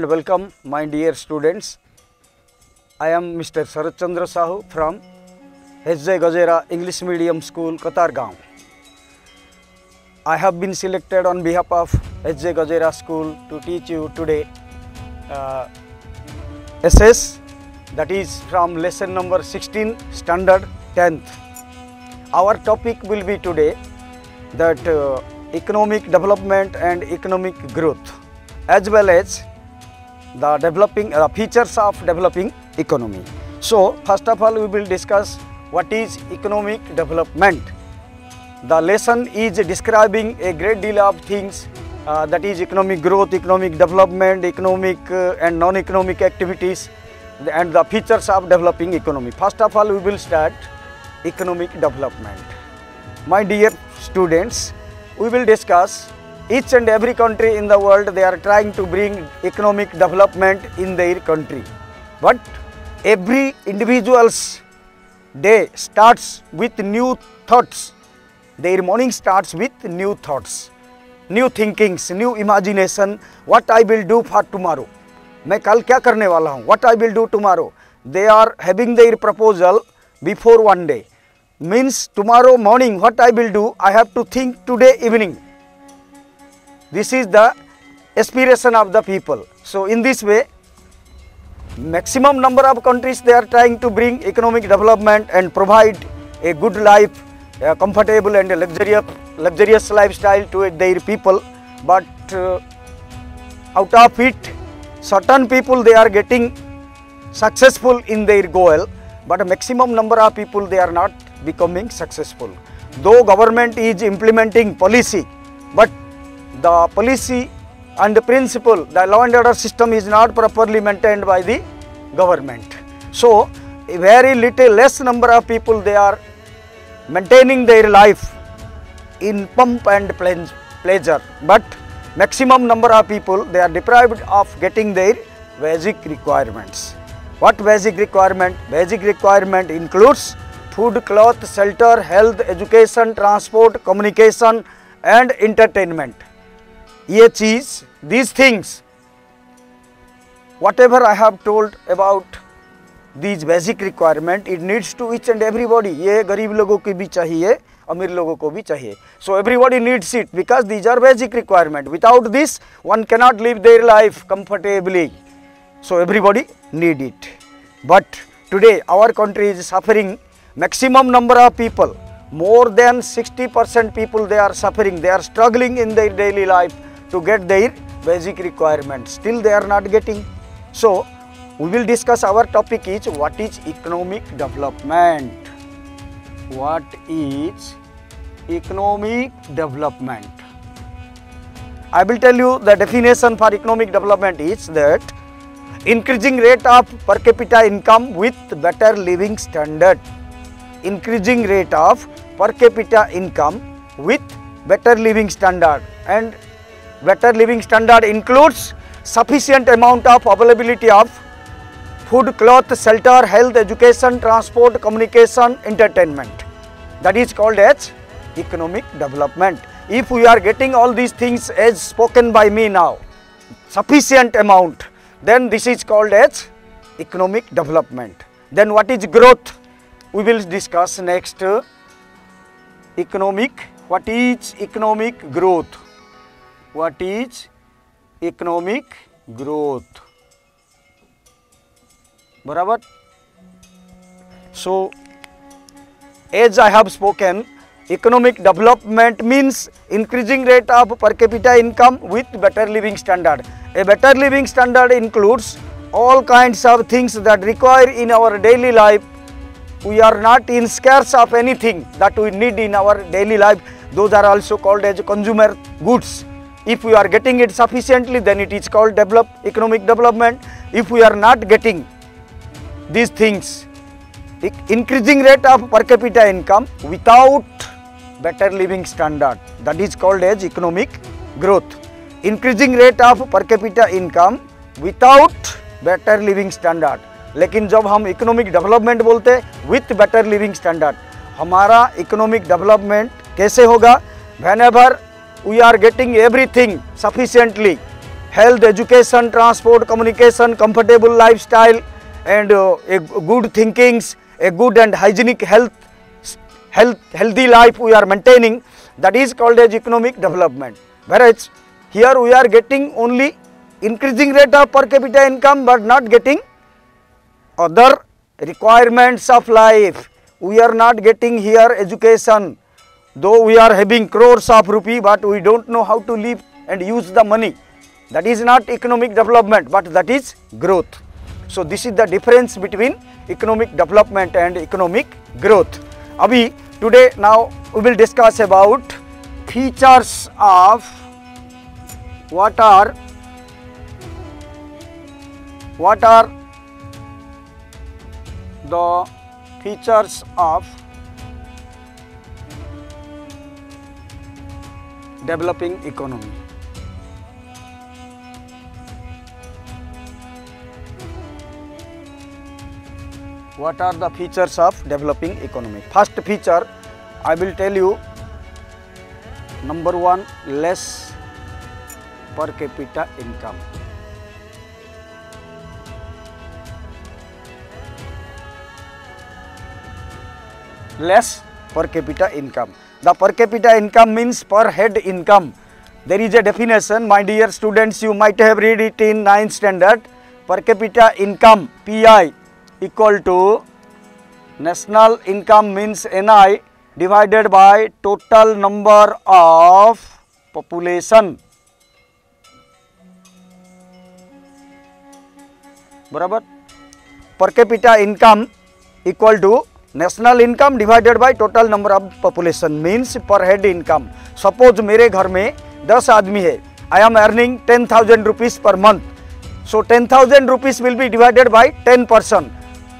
and welcome my dear students. I am Mr. Sarath Chandra Sahu from H.J. Gajera English Medium School, Katargaon. I have been selected on behalf of H.J. Gajera School to teach you today SS, that is from lesson number 16, standard 10th. Our topic will be today that economic development and economic growth, as well as the features of developing economy. So first of all, we will discuss what is economic development. The lesson is describing a great deal of things, that is economic growth, economic development, economic and non-economic activities, and the features of developing economy. First of all, we will start economic development. My dear students, we will discuss each and every country in the world. They are trying to bring economic development in their country, but every individual's day starts with new thoughts. Their morning starts with new thoughts, new thinkings, new imagination. What I will do for tomorrow? मैं कल क्या करने वाला हूँ? What I will do tomorrow? They are having their proposal before one day. Means tomorrow morning what I will do, I have to think today evening. This is the aspiration of the people. So in this way, maximum number of countries, they are trying to bring economic development and provide a good life, a comfortable and a luxurious lifestyle to their people. But out of it, certain people, they are getting successful in their goal, but a maximum number of people, they are not becoming successful. Though government is implementing policy, but the policy and the principle, the law and order system is not properly maintained by the government. So a very less number of people, they are maintaining their life in pomp and pleasure, but maximum number of people, they are deprived of getting their basic requirements. What basic requirement? Basic requirement includes food, cloth, shelter, health, education, transport, communication and entertainment. ये चीज़, these things, whatever I have told about these basic requirement, it needs to each and everybody. ये गरीब लोगों को भी चाहिए, अमीर लोगों को भी चाहिए. So everybody needs it because these are basic requirement. Without this, one cannot live their life comfortably. So everybody need it. But today our country is suffering. Maximum number of people, more than 60% people, they are suffering. They are struggling in their daily life to get their basic requirements. Still they are not getting. So we will discuss, our topic is what is economic development. What is economic development? I will tell you the definition for economic development is that increasing rate of per capita income with better living standard. Increasing rate of per capita income with better living standard, and better living standard includes sufficient amount of availability of food, cloth, shelter, health, education, transport, communication, entertainment. That is called as economic development. If we are getting all these things as spoken by me now, sufficient amount, then this is called as economic development. Then what is growth? We will discuss next. Economic, what is economic growth? What is economic growth? Barabar? So as I have spoken, economic development means increasing rate of per capita income with better living standard. A better living standard includes all kinds of things that require in our daily life. We are not in scarce of anything that we need in our daily life. Those are also called as consumer goods. If we are getting it sufficiently, then it is called economic development. If we are not getting these things, increasing rate of per capita income without better living standard, that is called as economic growth. Increasing rate of per capita income without better living standard. लेकिन जब हम economic development बोलते हैं with better living standard, हमारा economic development कैसे होगा? Whenever we are getting everything sufficiently, health, education, transport, communication, comfortable lifestyle, and a good thinkings, a good and hygienic healthy life we are maintaining, that is called as economic development. Whereas here we are getting only increasing rate of per capita income, but not getting other requirements of life. We are not getting here education, though we are having crores of rupee, but we don't know how to live and use the money. That is not economic development, but that is growth. So this is the difference between economic development and economic growth. Abhi today now we will discuss about features of what are the features of developing economy. What are the features of developing economy? First feature, I will tell you, number one, less per capita income. Less per capita income. The per capita income means per head income. There is a definition, my dear students, you might have read it in 9th standard. Per capita income, PI, equal to national income means NI divided by total number of population. बराबर, per capita income equal to national income divided by total number of population means per head income. Suppose मेरे घर में 10 आदमी है, I am earning 10,000 rupees per month. So 10,000 rupees will be divided by 10 person.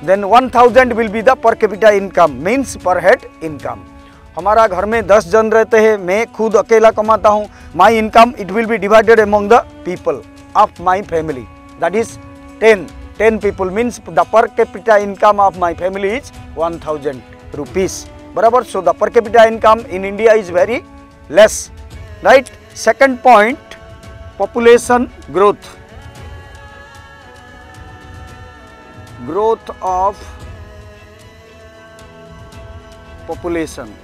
Then 1,000 will be the per capita income means per head income. हमारा घर में 10 जन रहते हैं, मैं खुद अकेला कमाता हूँ. My income it will be divided among the people of my family. That is 10 people means the per capita income of my family is 1,000 rupees. बराबर. So the per capita income in India is very less. Right. Second point, population growth. Growth of population.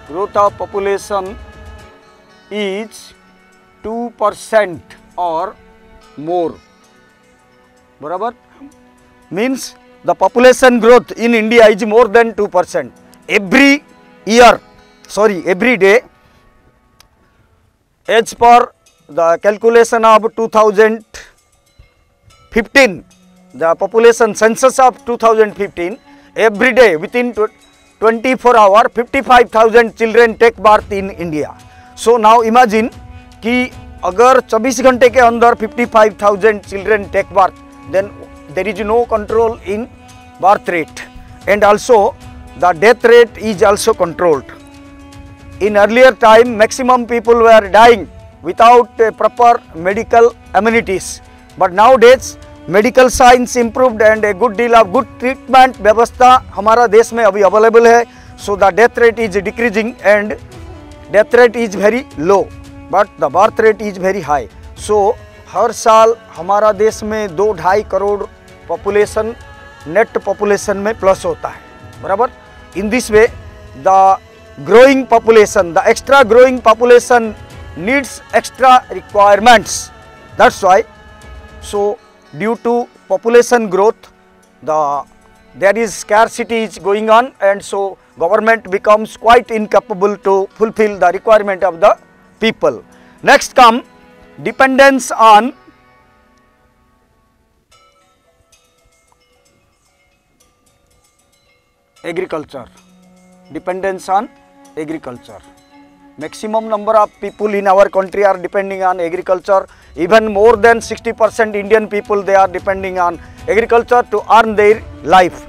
Growth of population is 2% or more. बराबर. Means the population growth in India is more than 2%. Every day, as per the calculation of 2015, the population census of 2015, every day within 24 hours, 55,000 children take birth in India. So now imagine कि अगर 24 घंटे के अंदर 55,000 children take birth, then there is no control in birth rate, and also the death rate is also controlled. In earlier time, maximum people were dying without proper medical amenities, but nowadays medical science improved and a good deal of good treatment व्यवस्था हमारा देश में अभी available है. So the death rate is decreasing and death rate is very low, but the birth rate is very high. So हर साल हमारा देश में 2-2.5 करोड़ पॉपुलेशन नेट पॉपुलेशन में प्लस होता है. बराबर. In this way, the growing population, the extra growing population needs extra requirements. That's why, so due to population growth, there is scarcity is going on, and so government becomes quite incapable to fulfill the requirement of the people. Next come dependence on agriculture. Dependence on agriculture. Maximum number of people in our country are depending on agriculture. Even more than 60% Indian people, they are depending on agriculture to earn their life.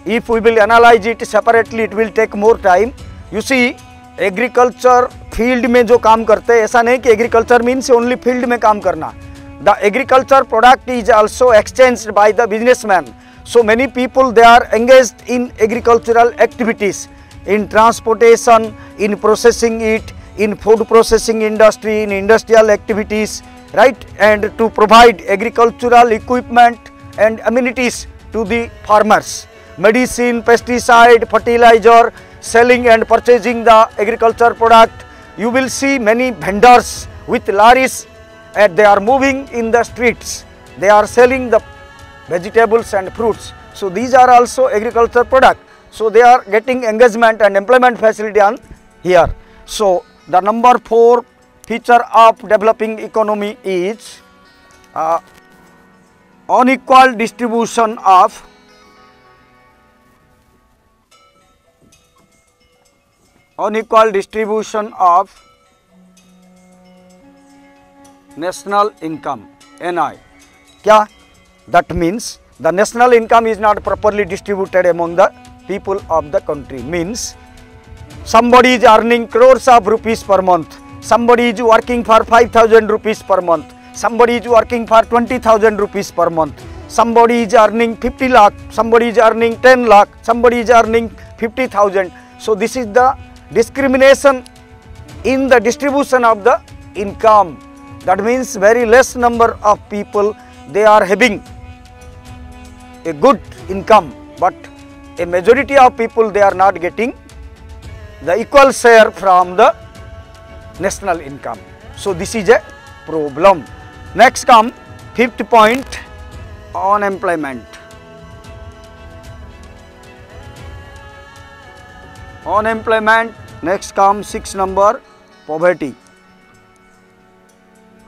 If we will analyze it separately, it will take more time. You see, agriculture field में जो काम करते हैं, ऐसा नहीं कि agriculture means only field में काम करना. The agriculture product is also exchanged by the businessman. So many people, they are engaged in agricultural activities, in transportation, in processing it, in food processing industry, in industrial activities, right, and to provide agricultural equipment and amenities to the farmers, medicine, pesticide, fertilizer, selling and purchasing the agriculture product. You will see many vendors with lorries and they are moving in the streets. They are selling the vegetables and fruits. So these are also agriculture product. So they are getting engagement and employment facility on here. So the number 4 feature of developing economy is unequal distribution of national income, NI. Kya? That means the national income is not properly distributed among the people of the country. Means somebody is earning crores of rupees per month, somebody is working for 5,000 rupees per month, somebody is working for 20,000 rupees per month, somebody is earning 50 lakh, somebody is earning 10 lakh, somebody is earning 50,000. So this is the discrimination in the distribution of the income. That means very less number of people, they are having a good income, but a majority of people, they are not getting the equal share from the national income. So this is a problem. Next come 5th point, unemployment. Next come 6th number, poverty.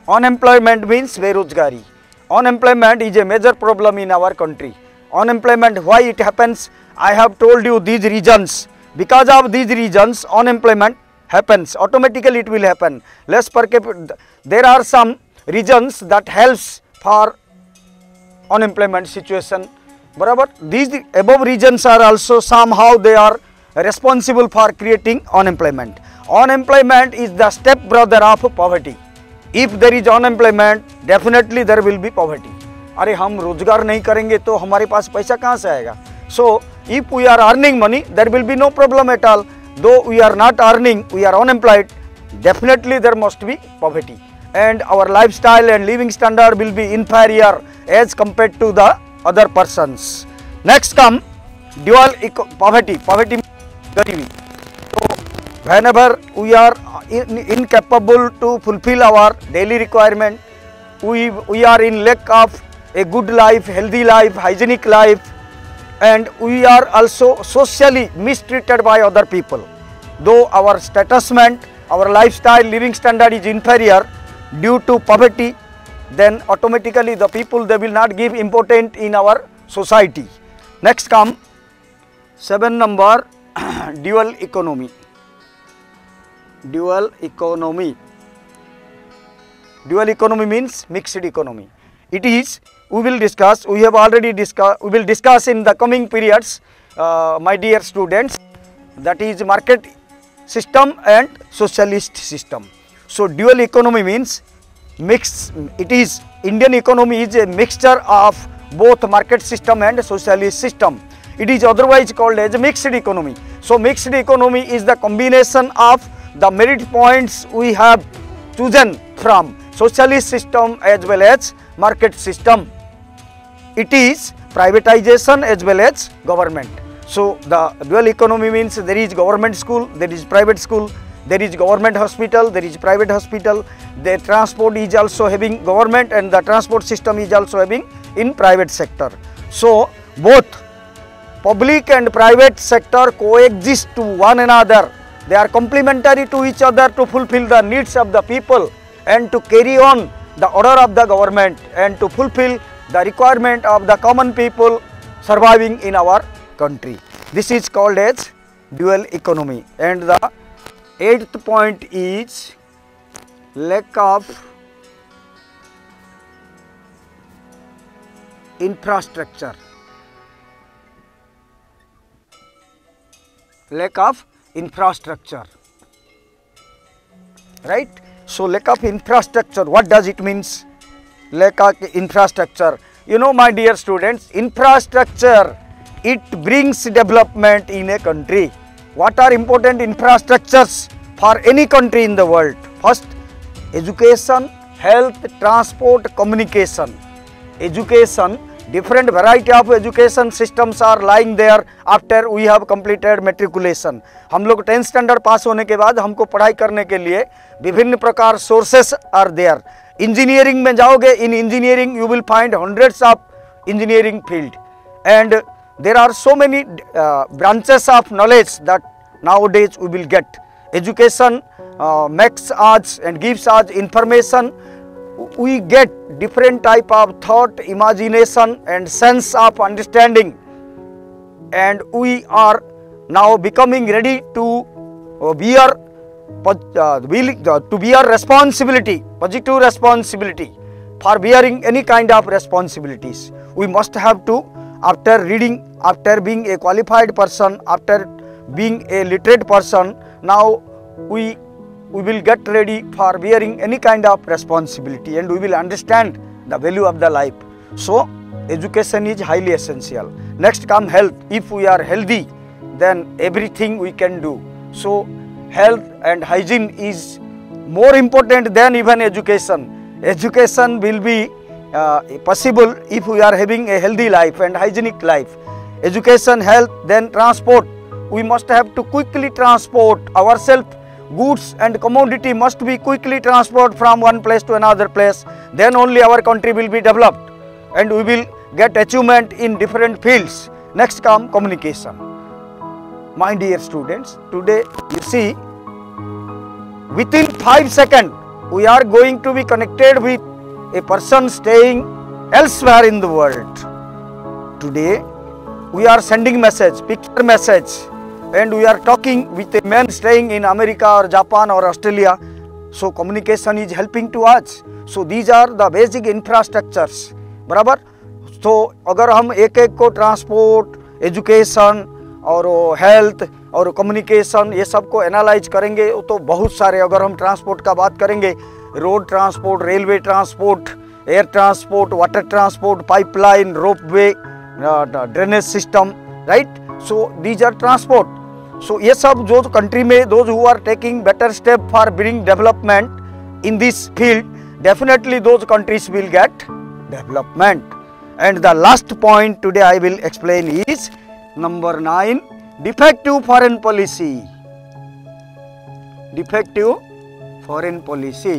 Unemployment means berozgari. Unemployment is a major problem in our country. Unemployment, why it happens? I have told you these reasons. Because of these reasons, unemployment happens. Automatically it will happen. Less per capita. There are some reasons that helps for unemployment situation. Barabar? These above reasons are also somehow they are responsible for creating unemployment. Unemployment is the step brother of poverty. If there is unemployment, definitely there will be poverty. अरे हम रोजगार नहीं करेंगे तो हमारे पास पैसा कहाँ से आएगा? So if we are earning money, there will be no problem at all. Though we are not earning, we are unemployed, definitely there must be poverty. And our lifestyle and living standard will be inferior as compared to the other persons. Next come dual poverty. Poverty means garibi. So whenever we are incapable to fulfill our daily requirement, we are in lack of a good life, healthy life, hygienic life, and we are also socially mistreated by other people. Though our statusment, our lifestyle, living standard is inferior due to poverty, then automatically the people, they will not give importance in our society. Next come 7 number, dual economy. Dual economy. Dual economy means mixed economy. It is, we will discuss, we have already discussed, we will discuss in the coming periods, my dear students, that is market system and socialist system. So dual economy means mixed, it is, Indian economy is a mixture of both market system and socialist system. It is otherwise called as a mixed economy. So mixed economy is the combination of the merit points we have chosen from socialist system as well as market system. It is privatization as well as government. So the dual economy means there is government school, there is private school, there is government hospital, there is private hospital, the transport is also having government and the transport system is also having in private sector. So both public and private sector coexist to one another. They are complementary to each other to fulfill the needs of the people and to carry on the order of the government and to fulfill the requirement of the common people surviving in our country. This is called as dual economy. And the 8th point is lack of infrastructure. Lack of infrastructure, right? So lack of infrastructure, what does it means? Lack of infrastructure. You know, my dear students, infrastructure, it brings development in a country. What are important infrastructures for any country in the world. First, education, health, transport, communication. Education, different variety of education systems are lying there after we have completed matriculation. हम लोग 10th standard पास होने के बाद हमको पढ़ाई करने के लिए विभिन्न प्रकार सोर्सेस आर देयर. इंजीनियरिंग में जाओगे, इन engineering you will find hundreds of engineering field, and there are so many branches of knowledge that nowadays we will get. Education makes us and gives us information. We get different type of thought, imagination and sense of understanding, and we are now becoming ready to bear responsibility, positive responsibility for bearing any kind of responsibilities. We must have to, after reading, after being a qualified person, after being a literate person, now we will get ready for bearing any kind of responsibility, and we will understand the value of the life. So education is highly essential. Next come health. If we are healthy, then everything we can do. So health and hygiene is more important than even education. Education will be possible if we are having a healthy life and hygienic life. Education, health, then transport. We must have to quickly transport ourselves. Goods and commodity must be quickly transported from one place to another place. Then only our country will be developed, and we will get achievement in different fields. Next come communication. My dear students, today you see, within 5 seconds we are going to be connected with a person staying elsewhere in the world. Today we are sending message, picture message, and we are talking with a man staying in America or Japan or Australia. So communication is helping to us. So these are the basic infrastructures, बराबर. तो अगर हम एक एक को transport, education और health और communication ये सब को एनालाइज करेंगे तो बहुत सारे, अगर हम ट्रांसपोर्ट का बात करेंगे, road transport, railway transport, air transport, water transport, pipeline, ropeway, drainage system, right. So these are transport. सो ये सब जो कंट्री में those who are taking better step for bring development in this field, definitely those countries will get development. And the last point today I will explain is number 9, defective foreign policy. Defective foreign policy.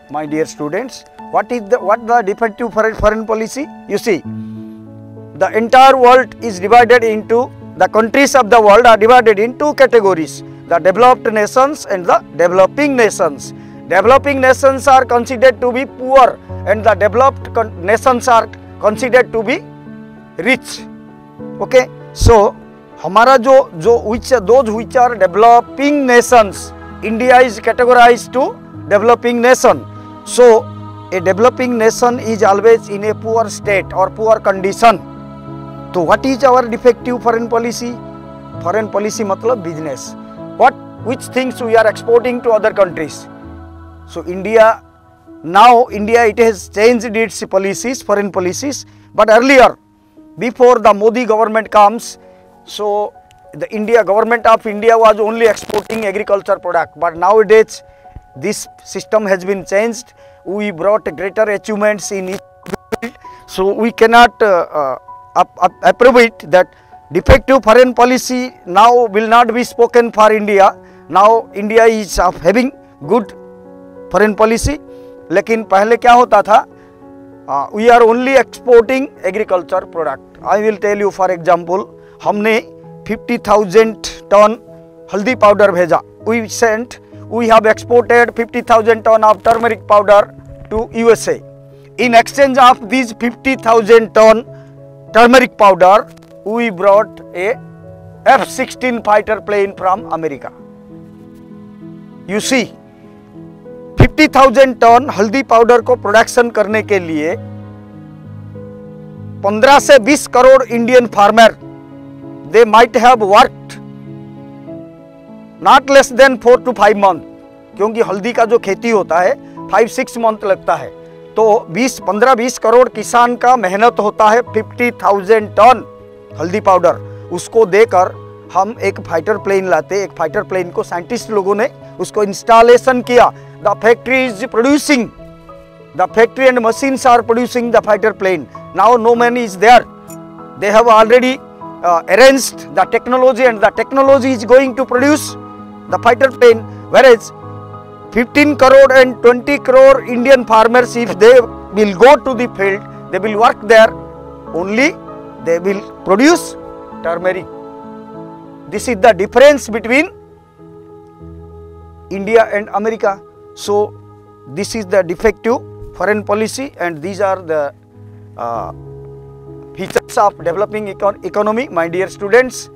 My dear students, what the defective foreign policy? You see, the entire world is divided into, the countries of the world are divided in two categories: the developed nations and the developing nations. Developing nations are considered to be poor, and the developed nations are considered to be rich. Okay, so हमारा जो those which are developing nations, India is categorized to developing nation. So a developing nation is always in a poor state or poor condition. So what is our defective foreign policy? Foreign policy मतलब business. Which things we are exporting to other countries? So India it has changed its policies, foreign policies, but earlier, before the Modi government comes, so the government of India was only exporting agriculture product, but nowadays this system has been changed. We brought greater achievements in each field, so we cannot approve it that defective foreign policy now will not be spoken for India. Now India is having good foreign policy, लेकिन पहले क्या होता था, we are only exporting agriculture product. I will tell you for example, हमने 50,000 ton हल्दी powder भेजा. We have exported 50,000 ton of turmeric powder to USA. In exchange of these 50,000 ton turmeric powder, we brought a F-16 fighter plane from America. You see, 50,000 ton हल्दी powder को production करने के लिए 15 से 20 crore Indian farmer, they might have worked not less than 4 to 5 month, क्योंकि हल्दी का जो खेती होता है 5-6 मंथ लगता है. तो 15-20 करोड़ किसान का मेहनत होता है 50,000 टन हल्दी पाउडर, उसको देकर हम एक फाइटर प्लेन लाते। एक फाइटर प्लेन को साइंटिस्ट लोगों ने उसको इंस्टॉलेशन किया। The factory is producing, the factory and machines are producing the fighter plane. Now no man is there, they have already arranged the technology, and the technology is going to produce the fighter plane. Whereas 15 crore and 20 crore Indian farmers, if they will go to the field, they will work there, only they will produce turmeric. This is the difference between India and America. So this is the defective foreign policy, and these are the features of developing economy. My dear students,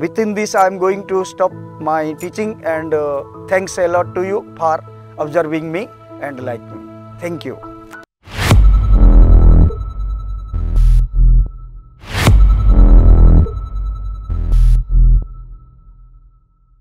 within this I am going to stop my teaching, and thanks a lot to you for observing me and like me. Thank you.